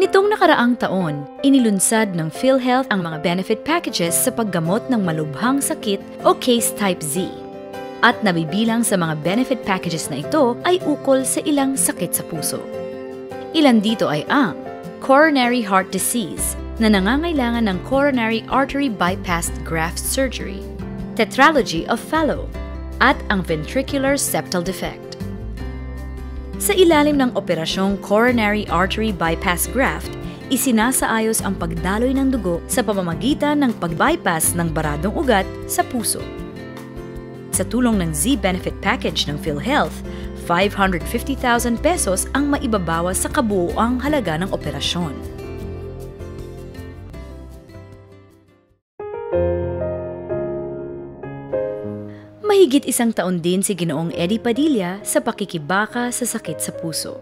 Nitong nakaraang taon, inilunsad ng PhilHealth ang mga benefit packages sa paggamot ng malubhang sakit o Case Type Z. At nabibilang sa mga benefit packages na ito ay ukol sa ilang sakit sa puso. Ilan dito ay ang coronary heart disease na nangangailangan ng coronary artery bypass graft surgery, tetralogy of Fallot, at ang ventricular septal defect. Sa ilalim ng operasyong coronary artery bypass graft, isinasaayos ang pagdaloy ng dugo sa pamamagitan ng pag-bypass ng baradong ugat sa puso. Sa tulong ng Z-Benefit Package ng PhilHealth, 550,000 pesos ang maibabawas sa kabuuang halaga ng operasyon. Mahigit isang taon din si Ginoong Eddie Padilla sa pakikibaka sa sakit sa puso.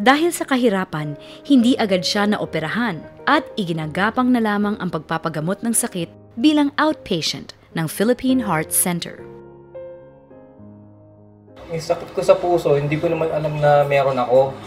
Dahil sa kahirapan, hindi agad siya naoperahan at iginagapang na lamang ang pagpapagamot ng sakit bilang outpatient ng Philippine Heart Center. Yung sakit ko sa puso, hindi ko naman alam na meron ako.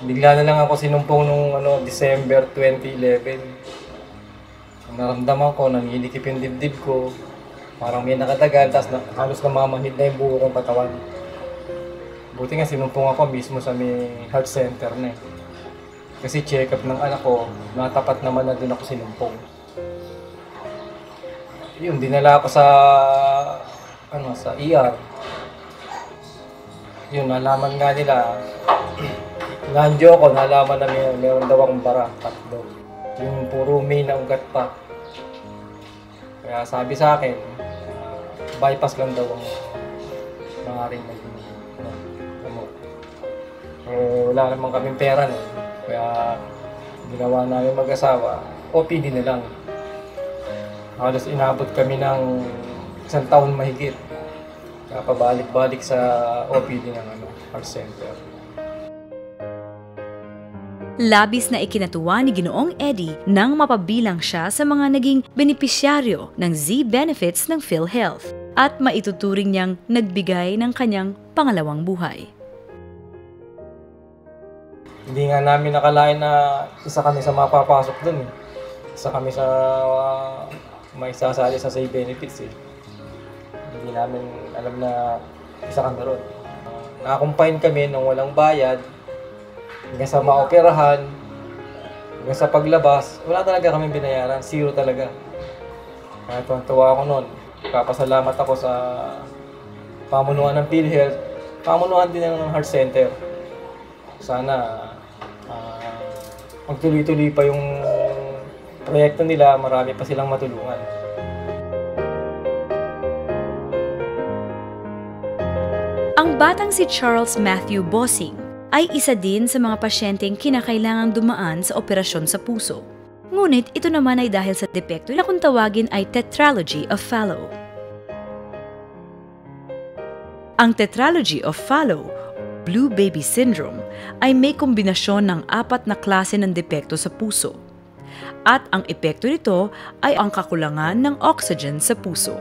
Bigla na lang ako sinumpong nung December 2011. Naramdaman ko, nangilikip yung dibdib ko. Parang may nakatagal, tapos halos namamahid na yung buo kong katawan. Buti nga sinumpong ako mismo sa may health center na eh. Kasi check-up ng anak ko, natapat naman na doon ako sinumpong. Yun, dinala ako sa ER. Yun, nalaman nga nila, nandiyo ako, nalaman na meron daw akong bara, tatlo. Yung puro may na ugat pa. Kaya sabi sa akin, bypass lang daw ang maaaring gamot. Wala naman kaming pera no. Kaya ginawa namin mag-asawa, OPD na lang. Halos inabot kami ng isang taon mahigit. Kaya pabalik-balik sa OPD ng heart center. Labis na ikinatuwa ni Ginoong Eddie nang mapabilang siya sa mga naging benepisyaryo ng Z-Benefits ng PhilHealth at maituturing niyang nagbigay ng kanyang pangalawang buhay. Hindi nga namin nakalain na isa kami sa mapapasok dun eh. Isa kami sa maisasali sa Z-Benefits eh. Hindi namin alam na isa kami ron. Nakakumpine kami nung walang bayad. Hanggang sa maoperahan, hanggang sa paglabas, wala talaga kami binayaran. Zero talaga. Kaya tuwa ako noon. Kapasalamat ako sa pamunuan ng PhilHealth, pamunuan din ng Heart Center. Sana magtuloy-tuloy pa yung proyekto nila, marami pa silang matulungan. Ang batang si Charles Matthew Bossing ay isa din sa mga pasyenteng kinakailangang dumaan sa operasyon sa puso. Ngunit ito naman ay dahil sa depekto na kung tawagin ay tetralogy of Fallot. Ang tetralogy of Fallot, Blue Baby Syndrome, ay may kombinasyon ng 4 na klase ng depekto sa puso. At ang epekto nito ay ang kakulangan ng oxygen sa puso.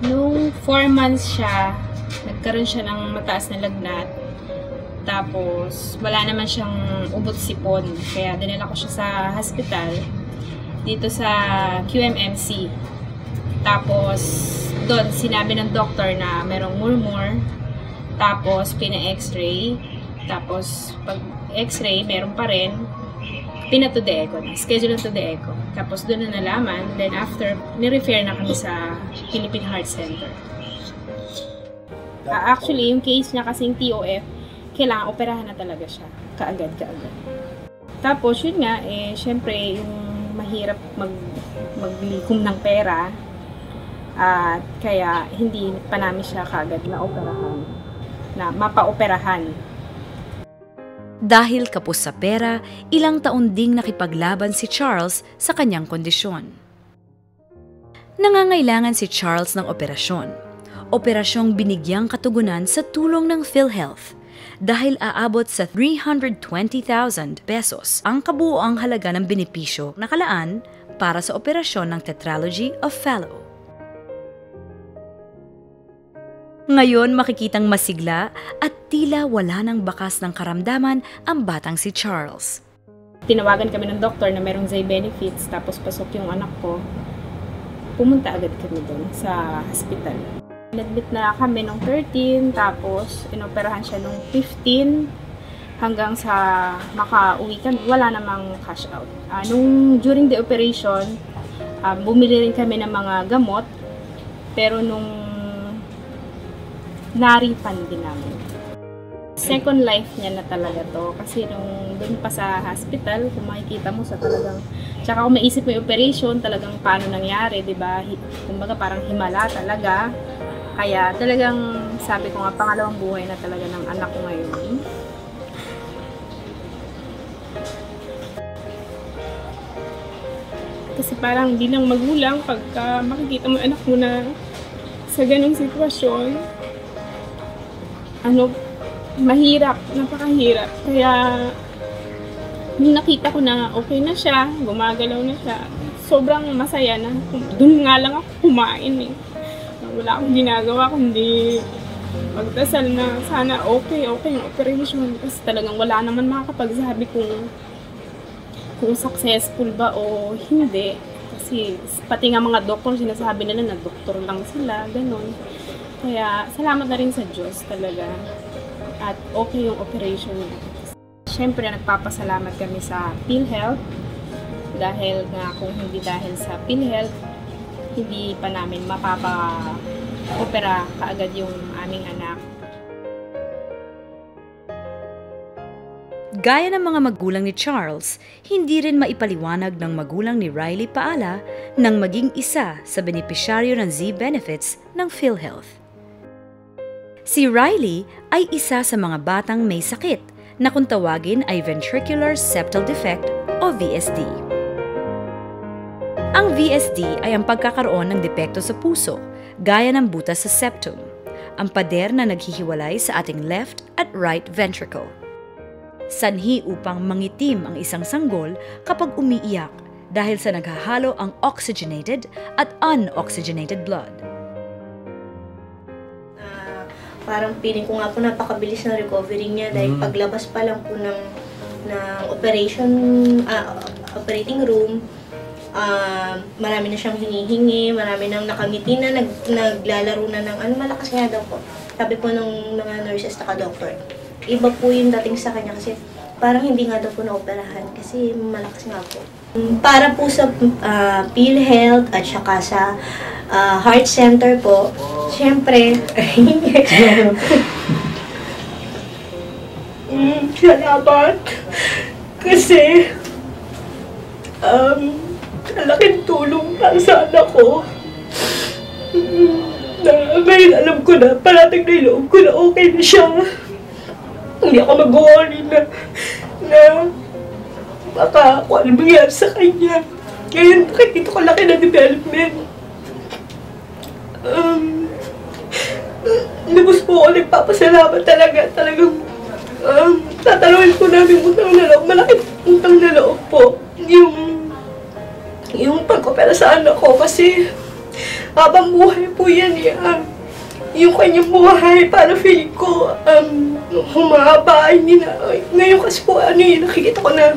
Nung 4 months siya, nagkaroon siya ng mataas na lagnat. Tapos, wala naman siyang ubot-sipon. Kaya dinala ko siya sa hospital, dito sa QMMC. Tapos, doon sinabi ng doktor na merong murmur. Tapos, pina-x-ray. Tapos, pag x-ray, meron pa rin. Pina-to the echo na. Schedule to the echo. Tapos doon na nalaman. Then after, ni-refer na kami sa Philippine Heart Center. Actually, yung case niya kasing TOF, kailangan operahan na talaga siya. Kaagad. Tapos yun nga, syempre, yung mahirap maglikom ng pera. At kaya hindi pa namin siya kaagad na mapa-operahan. Dahil kapos sa pera, ilang taon ding nakipaglaban si Charles sa kanyang kondisyon. Nangangailangan si Charles ng operasyon. Operasyong binigyang katugunan sa tulong ng PhilHealth dahil aabot sa 320,000 pesos ang kabuuang halaga ng benepisyo nakalaan para sa operasyon ng tetralogy of Fallot. Ngayon makikitang masigla at tila wala ng bakas ng karamdaman ang batang si Charles. Tinawagan kami ng doktor na merong Zay benefits, tapos pasok yung anak ko. Pumunta agad kami doon sa hospital. Nag-admit na kami nung 13, tapos inoperahan siya nung 15, hanggang sa makauwi kami, wala namang cash out. During the operation, bumili rin kami ng mga gamot, pero nung na-refund din namin. Second life niya na talaga to. Kasi nung doon pa sa hospital, kung makikita mo sa talagang... Tsaka kung maisip mo yung operation, talagang paano nangyari, diba? Kumbaga parang himala talaga. Kaya talagang sabi ko nga, pangalawang buhay na talaga ng anak ko ngayon. Kasi parang bilang magulang, pagka makikita mo anak mo na sa ganung sitwasyon, mahirap, napakahirap. Kaya, nung nakita ko na okay na siya, gumagalaw na siya, sobrang masaya na. Doon nga lang ako kumain eh. Wala akong ginagawa kundi magdasal na sana okay yung operation. Kasi talagang wala naman makakapagsabi kung successful ba o hindi. Kasi pati nga mga doktor, sinasabi nila na doktor lang sila, ganun. Kaya, salamat na rin sa Diyos talaga. At okay yung operation niya. Siyempre, nagpapasalamat kami sa PhilHealth. Dahil nga, kung hindi dahil sa PhilHealth, hindi pa namin mapapa-opera kaagad yung aming anak. Gaya ng mga magulang ni Charles, hindi rin maipaliwanag ng magulang ni Riley Paala nang maging isa sa benepisyaryo ng Z benefits ng PhilHealth. Si Riley ay isa sa mga batang may sakit na kung tawagin ay ventricular septal defect o VSD. Ang VSD ay ang pagkakaroon ng depekto sa puso, gaya ng butas sa septum, ang pader na naghihiwalay sa ating left at right ventricle. Sanhi upang mangitim ang isang sanggol kapag umiiyak dahil sa naghahalo ang oxygenated at unoxygenated blood. Parang feeling ko nga po napakabilis ng recovery niya dahil paglabas pa lang po ng operating room, marami na siyang hinihingi, marami nang nakangiti na, naglalaro na ng malakas nga daw po. Sabi po ng mga nurses at doktor, iba po yung dating sa kanya kasi parang hindi nga daw po na-operahan kasi malakas nga po. Para po sa PhilHealth at saka sa Heart Center po, siyempre, salamat kasi malaking tulong para sa anak ko. Ngayon alam ko na, parating na iloob ko na okay na siya. Hindi ako mag-worry na baka kung ano mangyari sa kanya. Ngayon, nakikita ko laki na development. Lubos po ako nagpapasalamat talaga. Talagang tatanungin po namin utang na loob. Malaking utang na loob po. Yung pag-opera sa anak ko kasi habang buhay po yan eh. Yung kanyang buhay, para feeling ko, humaba, hindi na. Ngayon kasi po, nakikita ko na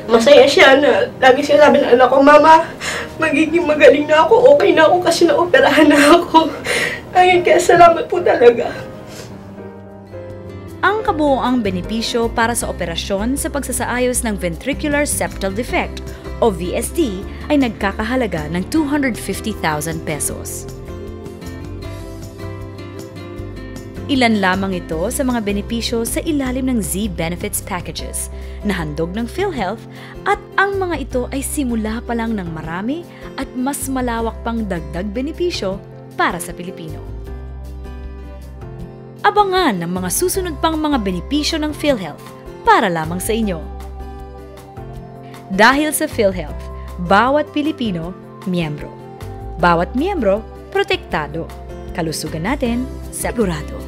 masaya siya na lagi siya sabi ng anak ko, Mama, magiging magaling na ako, okay na ako kasi naoperahan na ako. Ayun, kaya salamat po talaga. Ang kabuoang benepisyo para sa operasyon sa pagsasaayos ng ventricular septal defect o VSD ay nagkakahalaga ng 250,000 pesos. Ilan lamang ito sa mga benepisyo sa ilalim ng Z Benefits Packages na handog ng PhilHealth at ang mga ito ay simula pa lang ng marami at mas malawak pang dagdag benepisyo para sa Pilipino. Abangan ang mga susunod pang mga benepisyo ng PhilHealth para lamang sa inyo. Dahil sa PhilHealth, bawat Pilipino, miyembro. Bawat miyembro, protektado. Kalusugan natin, sigurado.